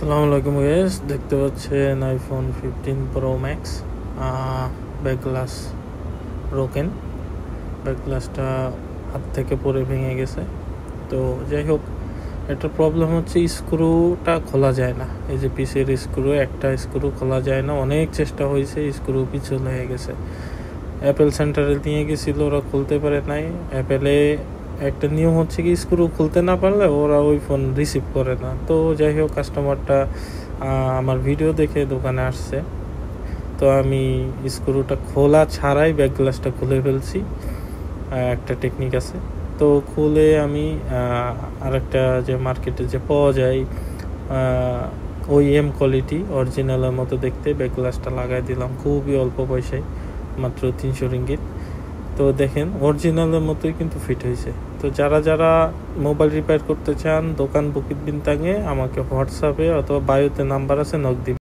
আসসালামু আলাইকুম গাইস, দেখতে পাচ্ছেন iPhone 15 pro max back glass broken. Back গ্লাসটা হাত থেকে পড়ে ভেঙে গেছে। তো যাই হোক, একটা প্রবলেম হচ্ছে স্ক্রুটা খোলা যায় না। এই যে পিসের স্ক্রু, একটা স্ক্রু খোলা যায় না। অনেক চেষ্টা হয়েছে, স্ক্রু পিছল হয়ে গেছে। অ্যাপেল সেন্টারে নিয়ে গেছিল, ওরা খুলতে পারে নাই। অ্যাপেলে একটা নিয়ম হচ্ছে কি, স্ক্রু খুলতে না পারলে ওরা ওই ফোন রিসিভ করে না। তো যাই হোক, কাস্টমারটা আমার ভিডিও দেখে দোকানে আসছে। তো আমি স্ক্রুটা খোলা ছাড়াই ব্যাক গ্লাসটা খুলে ফেলছি। একটা টেকনিক আছে। তো খুলে আমি আরেকটা যে মার্কেটে যে পাওয়া যায় OEM কোয়ালিটি অরিজিনালের মতো দেখতে ব্যাক গ্লাসটা লাগাই দিলাম খুবই অল্প পয়সায়, মাত্র 300 রিঙ্গিত। তো দেখেন, অরিজিনালের মতোই কিন্তু ফিট হয়েছে। তো যারা মোবাইল রিপেয়ার করতে চান, দোকান বুকিট বিনতাঙে আমাকে হোয়াটসঅ্যাপে অথবা বায়োতে নাম্বার আছে, নক দিবেন।